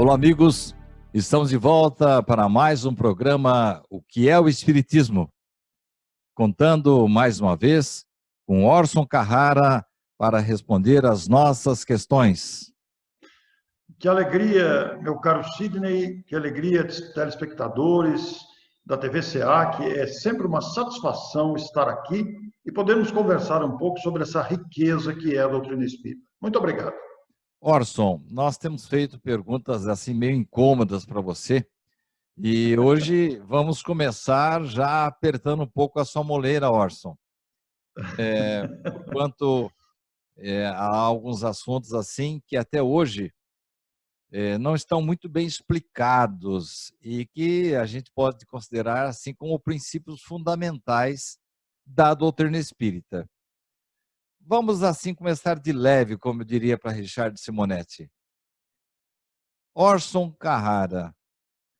Olá, amigos. Estamos de volta para mais um programa O que é o Espiritismo? Contando mais uma vez com Orson Carrara para responder as nossas questões. Que alegria, meu caro Sidney, que alegria, telespectadores da TV CA, que é sempre uma satisfação estar aqui e podermos conversar um pouco sobre essa riqueza que é a doutrina espírita. Muito obrigado. Orson, nós temos feito perguntas assim meio incômodas para você e hoje vamos começar já apertando um pouco a sua moleira, Orson. Porquanto há alguns assuntos assim que até hoje não estão muito bem explicados e que a gente pode considerar assim como princípios fundamentais da doutrina espírita. Vamos assim começar de leve, como eu diria para Richard Simonetti. Orson Carrara,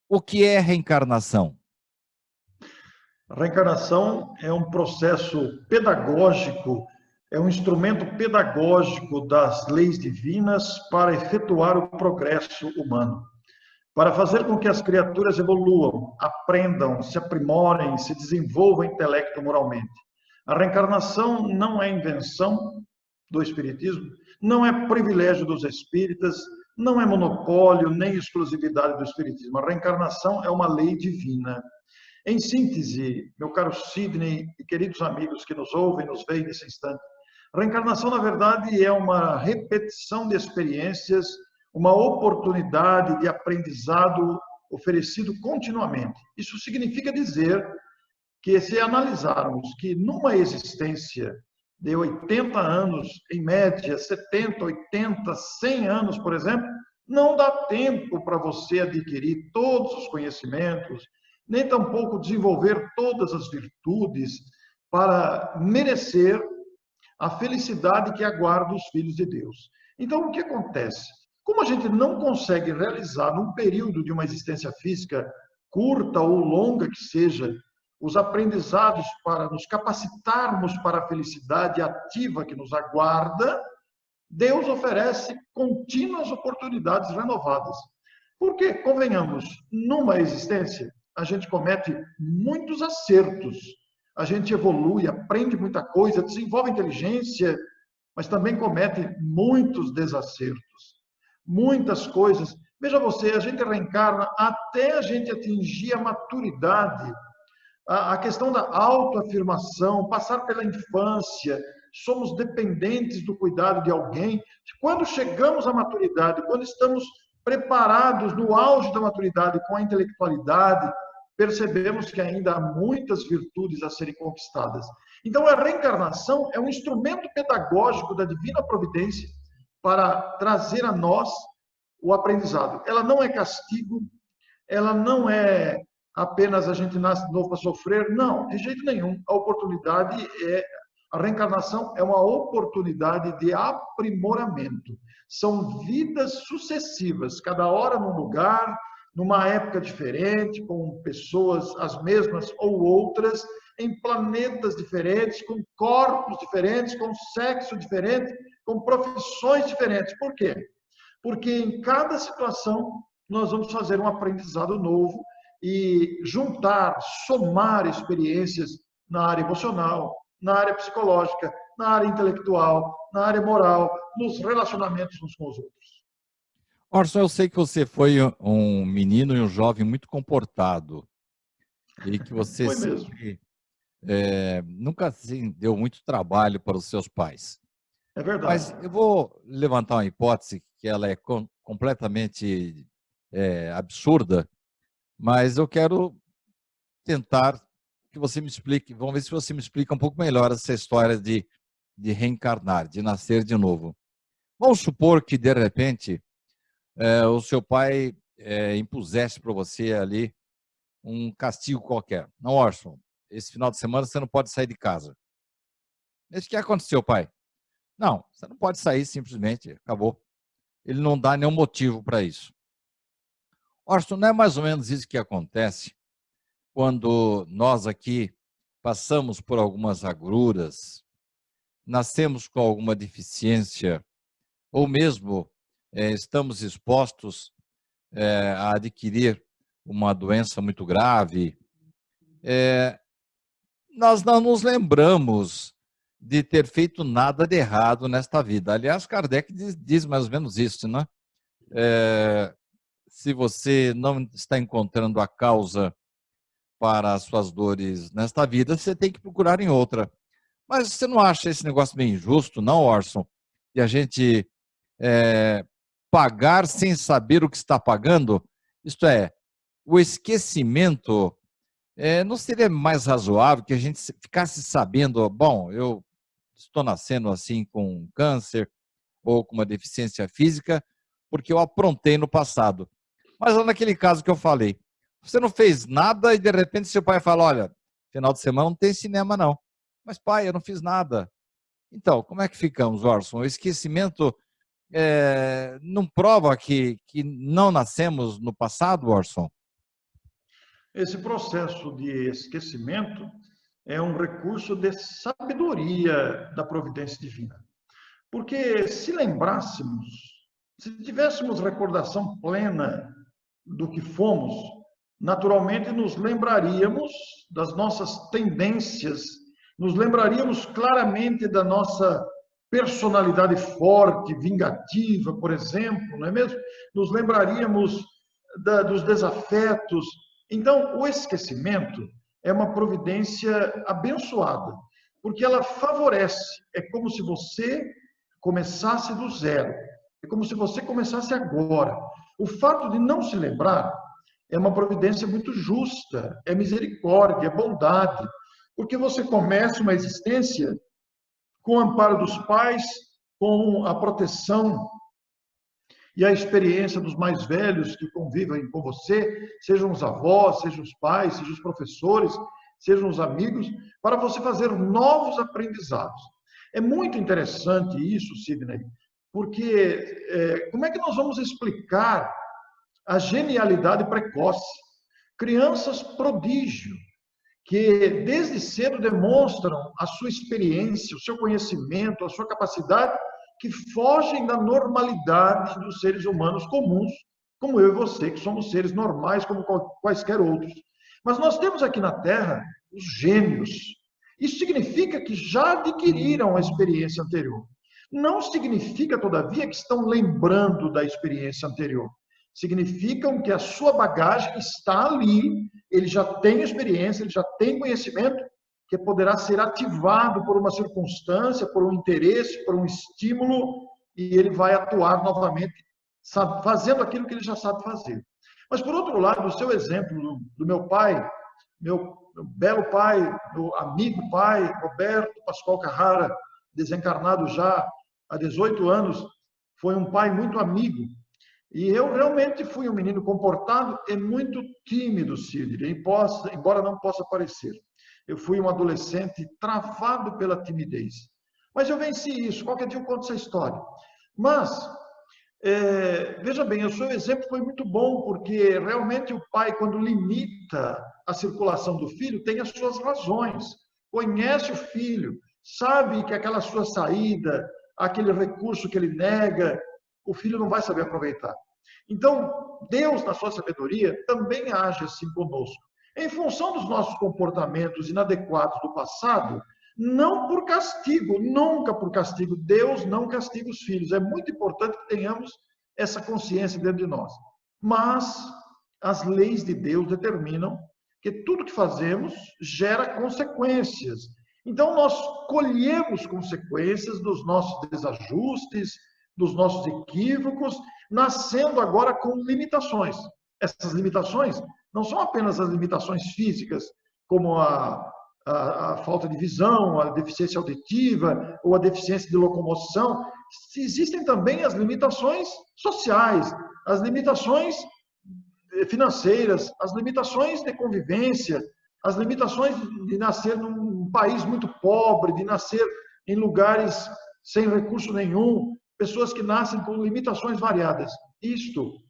o que é reencarnação? A reencarnação é um processo pedagógico, é um instrumento pedagógico das leis divinas para efetuar o progresso humano, para fazer com que as criaturas evoluam, aprendam, se aprimorem, se desenvolvam intelecto moralmente. A reencarnação não é invenção do espiritismo, não é privilégio dos espíritas, não é monopólio nem exclusividade do espiritismo. A reencarnação é uma lei divina. Em síntese, meu caro Sidney e queridos amigos que nos ouvem, nos veem nesse instante, a reencarnação, na verdade, é uma repetição de experiências, uma oportunidade de aprendizado oferecido continuamente. Isso significa dizer que, se analisarmos que numa existência de 80 anos, em média, 70, 80, 100 anos, por exemplo, não dá tempo para você adquirir todos os conhecimentos, nem tampouco desenvolver todas as virtudes para merecer a felicidade que aguarda os filhos de Deus. Então, o que acontece? Como a gente não consegue realizar, num período de uma existência física, curta ou longa que seja, os aprendizados para nos capacitarmos para a felicidade ativa que nos aguarda, Deus oferece contínuas oportunidades renovadas. Porque, convenhamos, numa existência, a gente comete muitos acertos, a gente evolui, aprende muita coisa, desenvolve inteligência, mas também comete muitos desacertos, muitas coisas. Veja você, a gente reencarna até a gente atingir a maturidade, a questão da autoafirmação, passar pela infância, somos dependentes do cuidado de alguém. Quando chegamos à maturidade, quando estamos preparados no auge da maturidade com a intelectualidade, percebemos que ainda há muitas virtudes a serem conquistadas. Então, a reencarnação é um instrumento pedagógico da divina providência para trazer a nós o aprendizado. Ela não é castigo, ela não é apenas a gente nasce de novo para sofrer, não, de jeito nenhum. A reencarnação é uma oportunidade de aprimoramento. São vidas sucessivas, cada hora num lugar, numa época diferente, com pessoas as mesmas ou outras, em planetas diferentes, com corpos diferentes, com sexo diferente, com profissões diferentes. Por quê? Porque em cada situação nós vamos fazer um aprendizado novo e juntar, somar experiências na área emocional, na área psicológica, na área intelectual, na área moral, nos relacionamentos uns com os outros. Orson, eu sei que você foi um menino e um jovem muito comportado e que você sempre, nunca assim, deu muito trabalho para os seus pais. É verdade. Mas eu vou levantar uma hipótese que ela é completamente absurda, mas eu quero tentar que você me explique, vamos ver se você me explica um pouco melhor essa história de reencarnar, de nascer de novo. Vamos supor que, de repente, o seu pai impusesse para você ali um castigo qualquer. Não, Orson, esse final de semana você não pode sair de casa. Mas o que aconteceu, pai? Não, você não pode sair simplesmente, acabou. Ele não dá nenhum motivo para isso. Orson, não é mais ou menos isso que acontece quando nós aqui passamos por algumas agruras, nascemos com alguma deficiência, ou mesmo estamos expostos a adquirir uma doença muito grave, nós não nos lembramos de ter feito nada de errado nesta vida. Aliás, Kardec diz mais ou menos isso, né? Se você não está encontrando a causa para as suas dores nesta vida, você tem que procurar em outra. Mas você não acha esse negócio bem injusto, não, Orson? E a gente pagar sem saber o que está pagando? Isto é, o esquecimento, não seria mais razoável que a gente ficasse sabendo, bom, eu estou nascendo assim com câncer ou com uma deficiência física porque eu aprontei no passado. Mas lá naquele caso que eu falei, você não fez nada e de repente seu pai fala, olha, final de semana não tem cinema não. Mas pai, eu não fiz nada. Então, como é que ficamos, Orson? O esquecimento não prova que não nascemos no passado, Orson? Esse processo de esquecimento é um recurso de sabedoria da providência divina. Porque se lembrássemos, se tivéssemos recordação plena do que fomos, naturalmente nos lembraríamos das nossas tendências, nos lembraríamos claramente da nossa personalidade forte, vingativa, por exemplo, não é mesmo? Nos lembraríamos dos desafetos. Então, o esquecimento é uma providência abençoada, porque ela favorece, é como se você começasse do zero, é como se você começasse agora. O fato de não se lembrar é uma providência muito justa, é misericórdia, é bondade, porque você começa uma existência com o amparo dos pais, com a proteção e a experiência dos mais velhos que convivem com você, sejam os avós, sejam os pais, sejam os professores, sejam os amigos, para você fazer novos aprendizados. É muito interessante isso, Sidney, porque como é que nós vamos explicar a genialidade precoce? Crianças prodígio, que desde cedo demonstram a sua experiência, o seu conhecimento, a sua capacidade, que fogem da normalidade dos seres humanos comuns, como eu e você, que somos seres normais como quaisquer outros. Mas nós temos aqui na Terra os gênios. Isso significa que já adquiriram a experiência anterior. Não significa, todavia, que estão lembrando da experiência anterior. Significam que a sua bagagem está ali, ele já tem experiência, ele já tem conhecimento, que poderá ser ativado por uma circunstância, por um interesse, por um estímulo, e ele vai atuar novamente, fazendo aquilo que ele já sabe fazer. Mas, por outro lado, o seu exemplo do meu pai, meu belo pai, meu amigo pai, Roberto Pascoal Carrara, desencarnado já há 18 anos, foi um pai muito amigo. E eu realmente fui um menino comportado e muito tímido, Sidney, embora não possa parecer. Eu fui um adolescente travado pela timidez. Mas eu venci isso. Qualquer dia eu conto essa história. Mas, veja bem, o seu exemplo foi muito bom, porque realmente o pai, quando limita a circulação do filho, tem as suas razões. Conhece o filho, sabe que aquela sua saída, aquele recurso que ele nega, o filho não vai saber aproveitar. Então, Deus, na sua sabedoria, também age assim conosco. Em função dos nossos comportamentos inadequados do passado, não por castigo, nunca por castigo. Deus não castiga os filhos. É muito importante que tenhamos essa consciência dentro de nós. Mas as leis de Deus determinam que tudo que fazemos gera consequências. Então, nós colhemos consequências dos nossos desajustes, dos nossos equívocos, nascendo agora com limitações. Essas limitações não são apenas as limitações físicas, como a falta de visão, a deficiência auditiva ou a deficiência de locomoção. Existem também as limitações sociais, as limitações financeiras, as limitações de convivência, as limitações de nascer num país muito pobre, de nascer em lugares sem recurso nenhum, pessoas que nascem com limitações variadas. Isto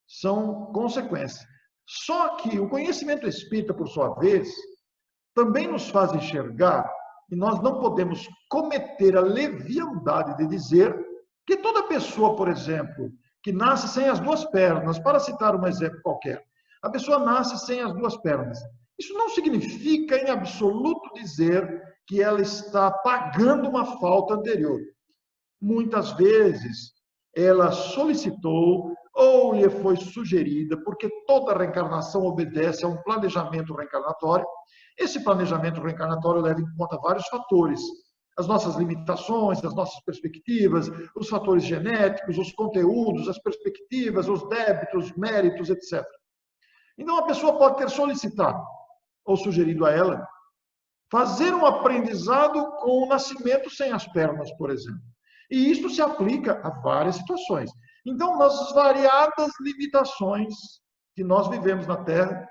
são consequências. Só que o conhecimento espírita, por sua vez, também nos faz enxergar, e nós não podemos cometer a leviandade de dizer que toda pessoa, por exemplo, que nasce sem as duas pernas, para citar um exemplo qualquer. A pessoa nasce sem as duas pernas. Isso não significa, em absoluto, dizer que ela está pagando uma falta anterior. Muitas vezes, ela solicitou ou lhe foi sugerida, porque toda reencarnação obedece a um planejamento reencarnatório. Esse planejamento reencarnatório leva em conta vários fatores: as nossas limitações, as nossas perspectivas, os fatores genéticos, os conteúdos, as perspectivas, os débitos, méritos, etc. Então, a pessoa pode ter solicitado ou sugerido a ela fazer um aprendizado com o nascimento sem as pernas, por exemplo. E isto se aplica a várias situações. Então, nas variadas limitações que nós vivemos na Terra,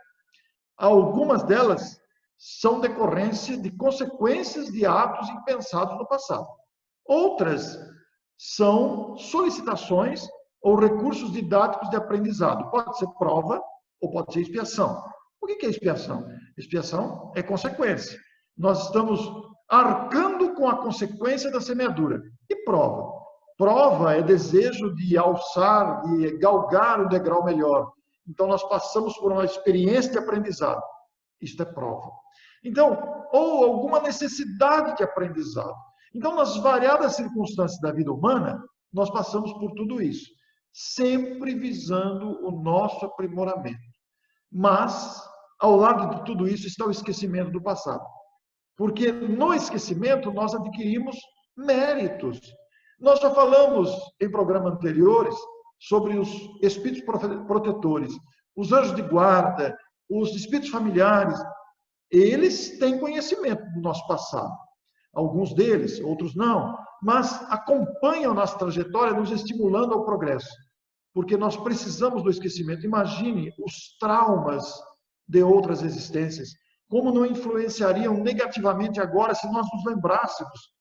algumas delas são decorrência de consequências de atos impensados no passado. Outras são solicitações ou recursos didáticos de aprendizado. Pode ser prova ou pode ser expiação. O que é expiação? Expiação é consequência. Nós estamos arcando com a consequência da semeadura. E prova? Prova é desejo de alçar, de galgar o degrau melhor. Então, nós passamos por uma experiência de aprendizado. Isto é prova. Então, ou alguma necessidade de aprendizado. Então, nas variadas circunstâncias da vida humana, nós passamos por tudo isso, sempre visando o nosso aprimoramento. Mas, ao lado de tudo isso, está o esquecimento do passado. Porque no esquecimento nós adquirimos méritos. Nós já falamos em programas anteriores sobre os espíritos protetores, os anjos de guarda, os espíritos familiares. Eles têm conhecimento do nosso passado. Alguns deles, outros não, mas acompanham nossa trajetória, nos estimulando ao progresso. Porque nós precisamos do esquecimento. Imagine os traumas de outras existências. Como não influenciariam negativamente agora se nós nos lembrássemos?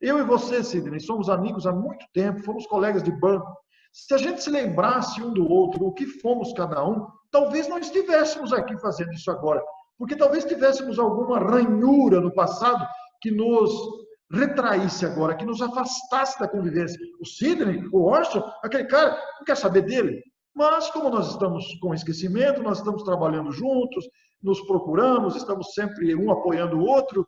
Eu e você, Sidney, somos amigos há muito tempo, fomos colegas de banco. Se a gente se lembrasse um do outro, o que fomos cada um, talvez não estivéssemos aqui fazendo isso agora. Porque talvez tivéssemos alguma ranhura no passado que nos retraísse agora, que nos afastasse da convivência. O Sidney, o Orson, aquele cara, não quer saber dele. Mas como nós estamos com esquecimento, nós estamos trabalhando juntos, nos procuramos, estamos sempre um apoiando o outro,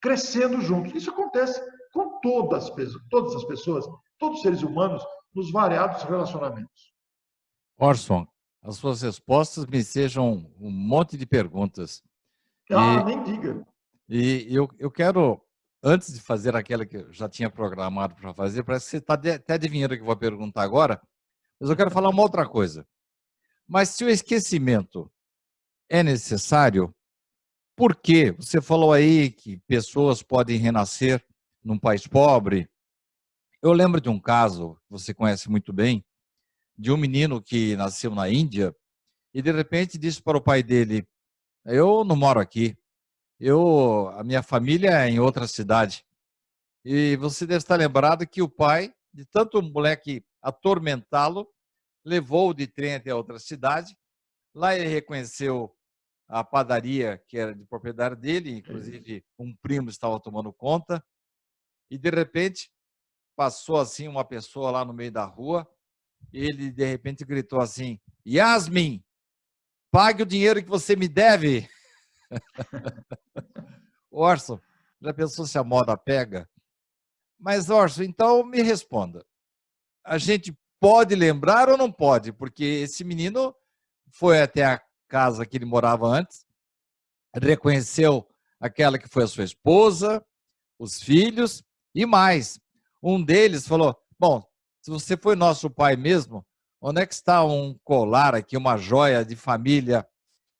crescendo juntos. Isso acontece com todas as pessoas, todos os seres humanos, nos variados relacionamentos. Orson, as suas respostas me sejam um monte de perguntas. Nem diga. E eu quero, antes de fazer aquela que eu já tinha programado para fazer, parece que você está até adivinhando o que eu vou perguntar agora, mas eu quero falar uma outra coisa. Mas se o esquecimento é necessário, por quê? Você falou aí que pessoas podem renascer num país pobre. Eu lembro de um caso, que você conhece muito bem, de um menino que nasceu na Índia e de repente disse para o pai dele: eu não moro aqui, a minha família é em outra cidade. E você deve estar lembrado que o pai, de tanto o moleque atormentá-lo, levou-o de trem até outra cidade. Lá ele reconheceu a padaria que era de propriedade dele, inclusive um primo estava tomando conta, e de repente passou assim uma pessoa lá no meio da rua, e ele de repente gritou assim: Yasmin, pague o dinheiro que você me deve. Orson, já pensou se a moda pega? Mas Orson, então me responda, a gente pode lembrar ou não pode? Porque esse menino foi até a casa que ele morava antes, reconheceu aquela que foi a sua esposa, os filhos e mais. Um deles falou: bom, se você foi nosso pai mesmo, onde é que está um colar aqui, uma joia de família?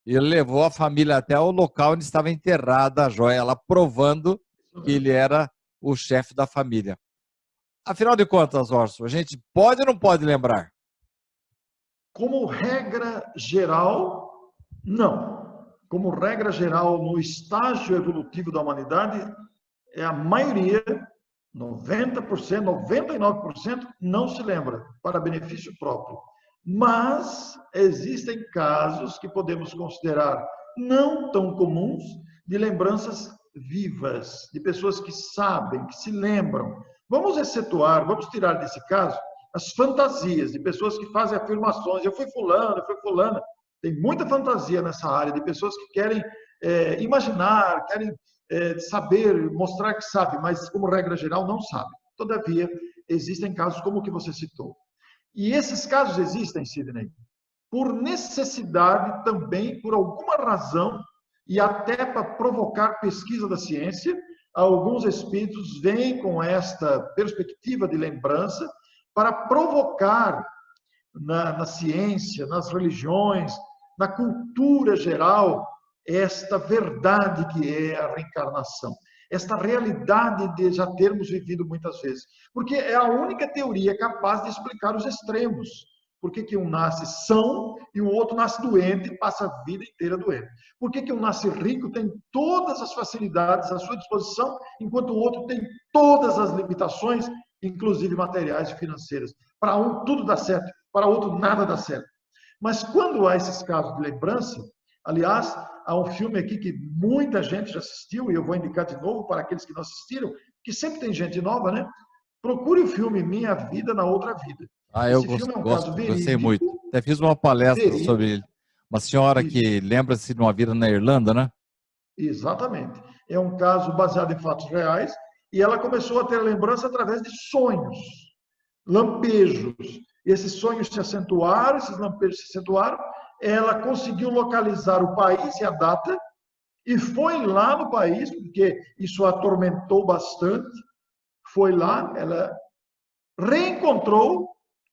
E ele levou a família até o local onde estava enterrada a joia, ela provando que ele era o chefe da família. Afinal de contas, Orson, a gente pode ou não pode lembrar? Como regra geral, não. Como regra geral, no estágio evolutivo da humanidade, a maioria, 90%, 99%, não se lembra, para benefício próprio. Mas existem casos que podemos considerar não tão comuns, de lembranças vivas, de pessoas que sabem, que se lembram. Vamos excetuar, vamos tirar desse caso as fantasias de pessoas que fazem afirmações. Eu fui fulano, eu fui fulana. Tem muita fantasia nessa área de pessoas que querem imaginar, querem saber, mostrar que sabe, mas como regra geral não sabe. Todavia, existem casos como o que você citou. E esses casos existem, Sidney, por necessidade também, por alguma razão, e até para provocar pesquisa da ciência, alguns espíritos vêm com esta perspectiva de lembrança para provocar na ciência, nas religiões, na cultura geral, esta verdade que é a reencarnação, esta realidade de já termos vivido muitas vezes. Porque é a única teoria capaz de explicar os extremos. Por que um nasce são e o outro nasce doente e passa a vida inteira doente? Por que um nasce rico, tem todas as facilidades à sua disposição, enquanto o outro tem todas as limitações, inclusive materiais e financeiras? Para um tudo dá certo, para outro nada dá certo. Mas quando há esses casos de lembrança, aliás, há um filme aqui que muita gente já assistiu, e eu vou indicar de novo para aqueles que não assistiram, que sempre tem gente nova, né? Procure o filme Minha Vida na Outra Vida. Eu Esse filme é um gosto, caso gostei muito. verídico. Até fiz uma palestra Verídico. sobre ele. Uma senhora Isso. que lembra-se de uma vida na Irlanda, né? Exatamente. É um caso baseado em fatos reais e ela começou a ter lembrança através de sonhos, lampejos. Esses sonhos se acentuaram, esses lampejos se acentuaram. Ela conseguiu localizar o país e a data e foi lá no país, porque isso a atormentou bastante. Foi lá, ela reencontrou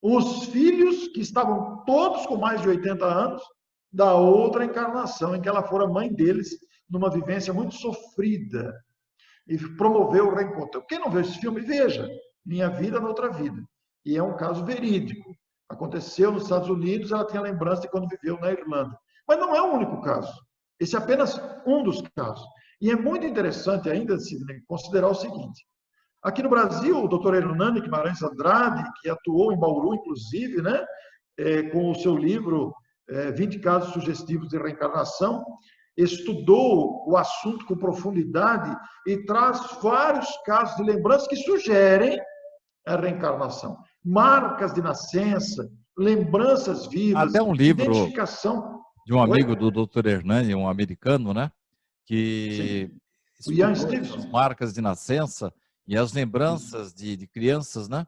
os filhos que estavam todos com mais de 80 anos da outra encarnação, em que ela fora mãe deles, numa vivência muito sofrida, e promoveu o reencontro. Quem não viu esse filme, veja, Minha Vida na Outra Vida. E é um caso verídico. Aconteceu nos Estados Unidos, ela tinha lembrança de quando viveu na Irlanda. Mas não é o único caso. Esse é apenas um dos casos. E é muito interessante ainda, Sidney, considerar o seguinte. Aqui no Brasil, o doutor Hernani Guimarães Andrade, que atuou em Bauru, inclusive, né, com o seu livro 20 Casos Sugestivos de Reencarnação, estudou o assunto com profundidade e traz vários casos de lembrança que sugerem a reencarnação. Marcas de nascença, lembranças vivas, Até um livro identificação. de um amigo do Dr. Hernani, um americano, né? Que Sim. O Ian estudou as Stevenson. marcas de nascença e as lembranças de crianças, né?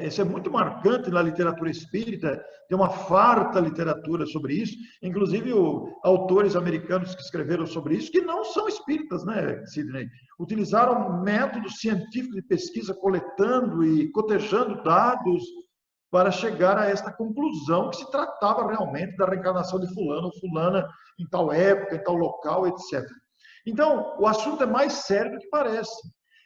Isso é muito marcante na literatura espírita, tem uma farta literatura sobre isso, inclusive autores americanos que escreveram sobre isso, que não são espíritas, né, Sidney? Utilizaram métodos científicos de pesquisa, coletando e cotejando dados para chegar a esta conclusão que se tratava realmente da reencarnação de fulano ou fulana em tal época, em tal local, etc. Então, o assunto é mais sério do que parece.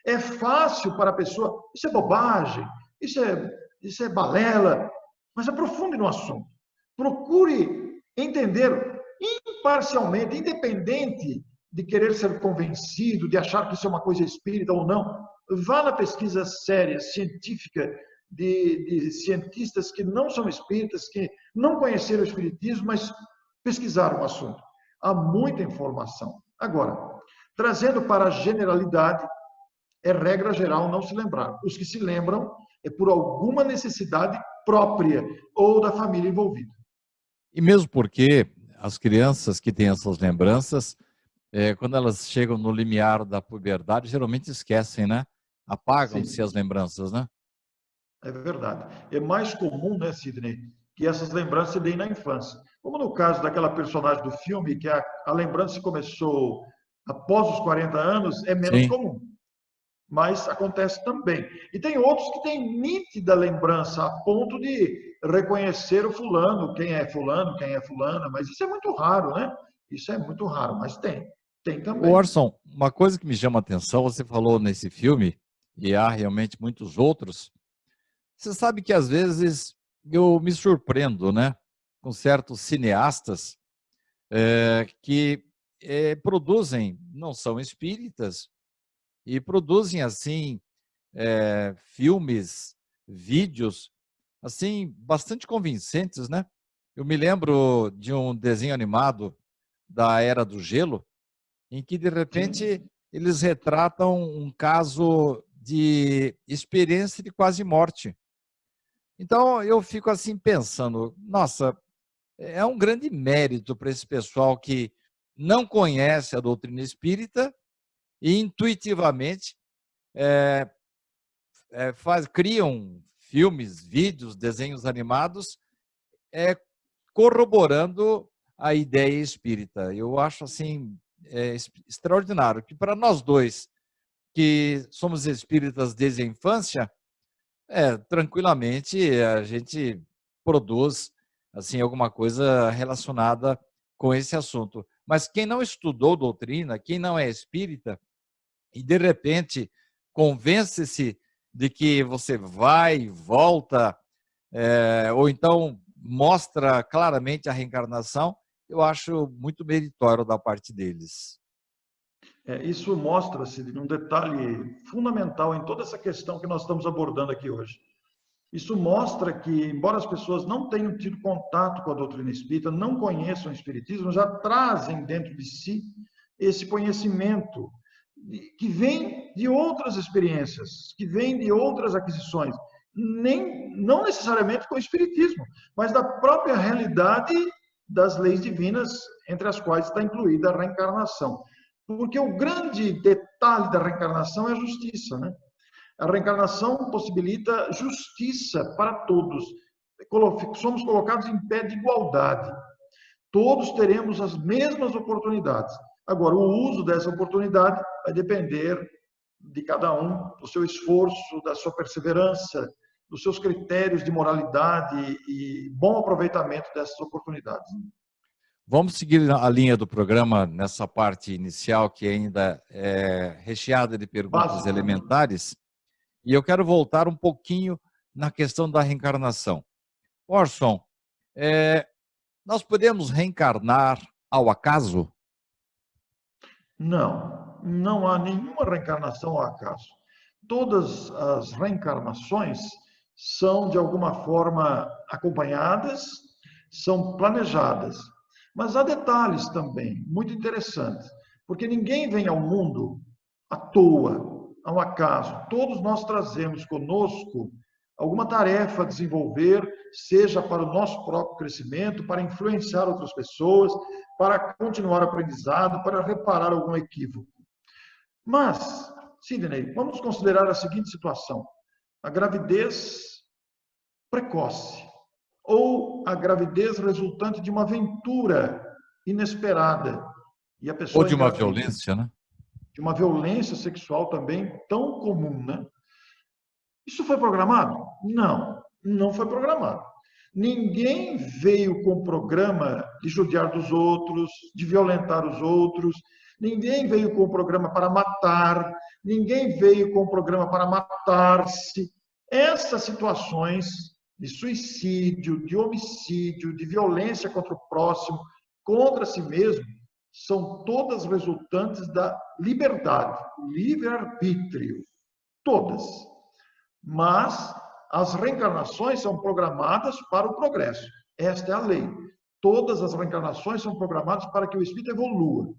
É fácil para a pessoa, isso é bobagem, isso é balela, mas aprofunde no assunto. Procure entender imparcialmente, independente de querer ser convencido, de achar que isso é uma coisa espírita ou não. Vá na pesquisa séria, científica, de cientistas que não são espíritas, que não conheceram o espiritismo, mas pesquisaram o assunto. Há muita informação. Agora, trazendo para a generalidade, é regra geral não se lembrar. Os que se lembram é por alguma necessidade própria ou da família envolvida. E mesmo porque as crianças que têm essas lembranças, quando elas chegam no limiar da puberdade, geralmente esquecem, né? Apagam-se as lembranças, né? É verdade. É mais comum, né, Sidney, que essas lembranças se deem na infância. Como no caso daquela personagem do filme, que a lembrança começou após os 40 anos, é menos comum. Mas acontece também. E tem outros que têm nítida lembrança, a ponto de reconhecer o fulano, quem é fulana, mas isso é muito raro, né? Isso é muito raro, mas tem também. Orson, uma coisa que me chama a atenção, você falou nesse filme, e há realmente muitos outros, você sabe que às vezes eu me surpreendo, né? Com certos cineastas que produzem, não são espíritas, e produzem assim filmes, vídeos assim bastante convincentes, né? Eu me lembro de um desenho animado da Era do Gelo, em que de repente eles retratam um caso de experiência de quase morte. Então, eu fico assim pensando, nossa, é um grande mérito para esse pessoal que não conhece a doutrina espírita e intuitivamente criam filmes, vídeos, desenhos animados, corroborando a ideia espírita. Eu acho assim extraordinário que para nós dois que somos espíritas desde a infância, tranquilamente a gente produz assim alguma coisa relacionada com esse assunto. Mas quem não estudou doutrina, quem não é espírita e de repente convence-se de que você vai e volta, ou então mostra claramente a reencarnação, eu acho muito meritório da parte deles. Isso mostra-se de um detalhe fundamental em toda essa questão que nós estamos abordando aqui hoje. Isso mostra que, embora as pessoas não tenham tido contato com a doutrina espírita, não conheçam o espiritismo, já trazem dentro de si esse conhecimento que vem de outras experiências, que vem de outras aquisições, não necessariamente com o espiritismo, mas da própria realidade das leis divinas, entre as quais está incluída a reencarnação. Porque o grande detalhe da reencarnação é a justiça, né? A reencarnação possibilita justiça para todos. Somos colocados em pé de igualdade. Todos teremos as mesmas oportunidades. Agora, o uso dessa oportunidade vai depender de cada um, do seu esforço, da sua perseverança, dos seus critérios de moralidade e bom aproveitamento dessas oportunidades. Vamos seguir a linha do programa nessa parte inicial, que ainda é recheada de perguntas elementares. E eu quero voltar um pouquinho na questão da reencarnação. Orson, nós podemos reencarnar ao acaso? Não há nenhuma reencarnação ao acaso. Todas as reencarnações são, de alguma forma, acompanhadas, são planejadas. Mas há detalhes também, muito interessantes, porque ninguém vem ao mundo à toa, ao acaso. Todos nós trazemos conosco alguma tarefa a desenvolver, seja para o nosso próprio crescimento, para influenciar outras pessoas, para continuar aprendizado, para reparar algum equívoco. Mas, Sidney, vamos considerar a seguinte situação: a gravidez precoce ou a gravidez resultante de uma aventura inesperada. E a pessoa ou de uma violência, né? De uma violência sexual também tão comum, né? Isso foi programado? Não foi programado. Ninguém veio com o programa de judiar dos outros, de violentar os outros, ninguém veio com o programa para matar, ninguém veio com o programa para matar-se. Essas situações de suicídio, de homicídio, de violência contra o próximo, contra si mesmo, são todas resultantes da liberdade, livre-arbítrio. Todas. Mas as reencarnações são programadas para o progresso. Esta é a lei. Todas as reencarnações são programadas para que o espírito evolua.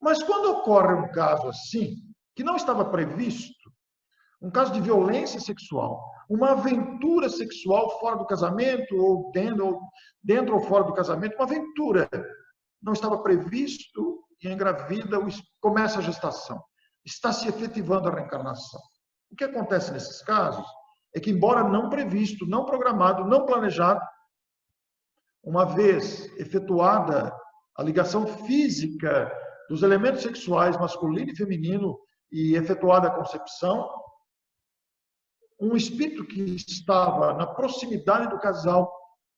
Mas quando ocorre um caso assim, que não estava previsto, um caso de violência sexual, uma aventura sexual fora do casamento, ou dentro ou fora do casamento, uma aventura, não estava previsto e engravida, começa a gestação. Está se efetivando a reencarnação. O que acontece nesses casos é que, embora não previsto, não programado, não planejado, uma vez efetuada a ligação física dos elementos sexuais masculino e feminino e efetuada a concepção, um espírito que estava na proximidade do casal,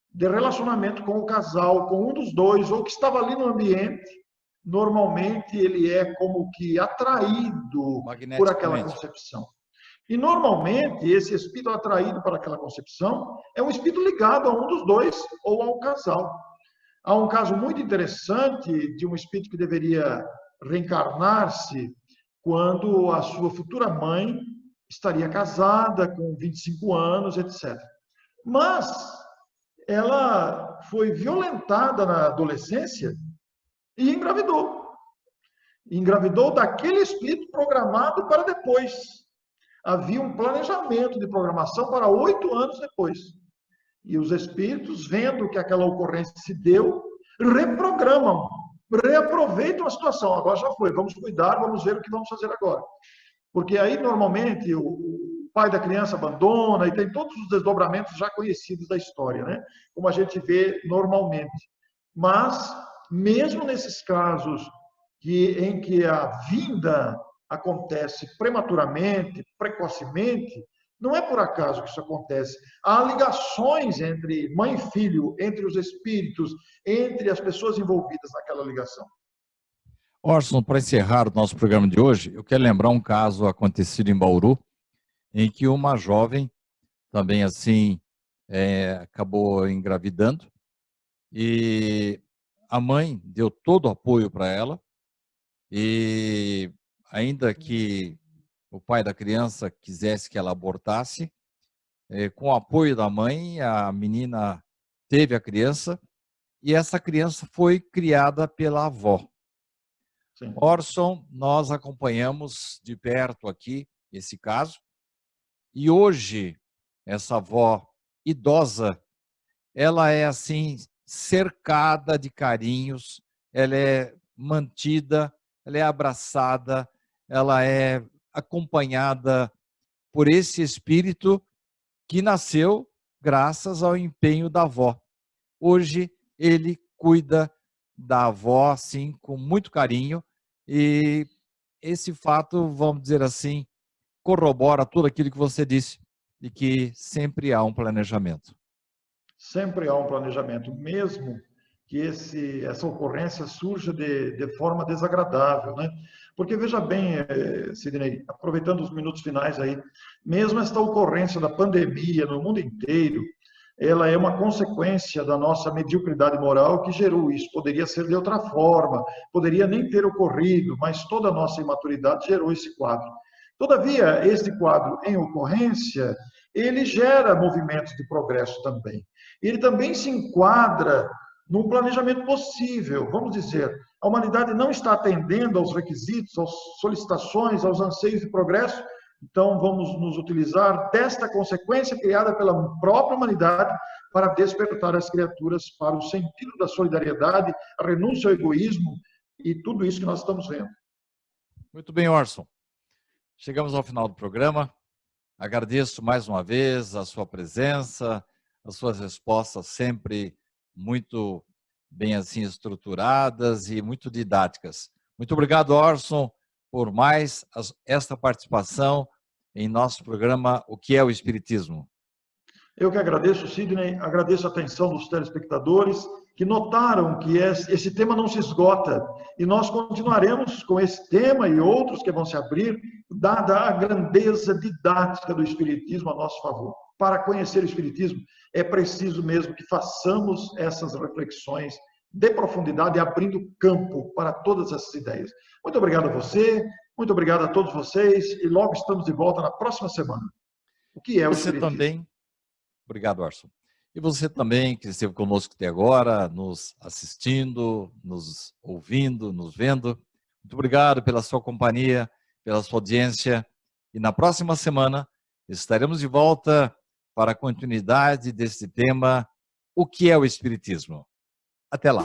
de relacionamento com o casal, com um dos dois, ou que estava ali no ambiente, normalmente ele é como que atraído por aquela concepção. E normalmente esse espírito atraído para aquela concepção é um espírito ligado a um dos dois ou ao casal. Há um caso muito interessante de um espírito que deveria reencarnar-se quando a sua futura mãe estaria casada com 25 anos, etc. Mas ela foi violentada na adolescência e engravidou. Engravidou daquele espírito programado para depois. Havia um planejamento de programação para 8 anos depois. E os espíritos, vendo que aquela ocorrência se deu, reprogramam, reaproveitam a situação. Agora já foi, vamos cuidar, vamos ver o que vamos fazer agora. Porque aí, normalmente, o pai da criança abandona e tem todos os desdobramentos já conhecidos da história, né? Como a gente vê normalmente. Mas, mesmo nesses casos em que a vinda acontece prematuramente, precocemente, não é por acaso que isso acontece. Há ligações entre mãe e filho, entre os espíritos, entre as pessoas envolvidas naquela ligação. Orson, para encerrar o nosso programa de hoje, eu quero lembrar um caso acontecido em Bauru, em que uma jovem, também assim, acabou engravidando, e a mãe deu todo o apoio para ela, e ainda que o pai da criança quisesse que ela abortasse, com o apoio da mãe, a menina teve a criança, e essa criança foi criada pela avó. Sim. Orson, nós acompanhamos de perto aqui esse caso, e hoje essa avó idosa, ela é assim cercada de carinhos, ela é mantida, ela é abraçada, ela é acompanhada por esse espírito que nasceu graças ao empenho da avó. Hoje ele cuida da avó assim com muito carinho, e esse fato, vamos dizer assim, corrobora tudo aquilo que você disse, de que sempre há um planejamento. Sempre há um planejamento, mesmo que essa ocorrência surja de forma desagradável, né? Porque, veja bem, Sidney, aproveitando os minutos finais aí, mesmo esta ocorrência da pandemia no mundo inteiro, ela é uma consequência da nossa mediocridade moral que gerou isso. Poderia ser de outra forma, poderia nem ter ocorrido, mas toda a nossa imaturidade gerou esse quadro. Todavia, este quadro em ocorrência, ele gera movimentos de progresso também. Ele também se enquadra num planejamento possível. Vamos dizer, a humanidade não está atendendo aos requisitos, às solicitações, aos anseios de progresso, então vamos nos utilizar desta consequência criada pela própria humanidade para despertar as criaturas para o sentido da solidariedade, a renúncia ao egoísmo e tudo isso que nós estamos vendo. Muito bem, Orson. Chegamos ao final do programa. Agradeço mais uma vez a sua presença, as suas respostas sempre muito bem assim estruturadas e muito didáticas. Muito obrigado, Orson, por mais esta participação em nosso programa O que é o Espiritismo. Eu que agradeço, Sidney, agradeço a atenção dos telespectadores que notaram que esse tema não se esgota e nós continuaremos com esse tema e outros que vão se abrir, dada a grandeza didática do Espiritismo a nosso favor. Para conhecer o Espiritismo, é preciso mesmo que façamos essas reflexões de profundidade, abrindo campo para todas essas ideias. Muito obrigado a você, muito obrigado a todos vocês e logo estamos de volta na próxima semana. O que é o Espiritismo? Você também. Obrigado, Orson. E você também, que esteve conosco até agora, nos assistindo, nos ouvindo, nos vendo. Muito obrigado pela sua companhia, pela sua audiência. E na próxima semana estaremos de volta para a continuidade desse tema, o que é o Espiritismo. Até lá.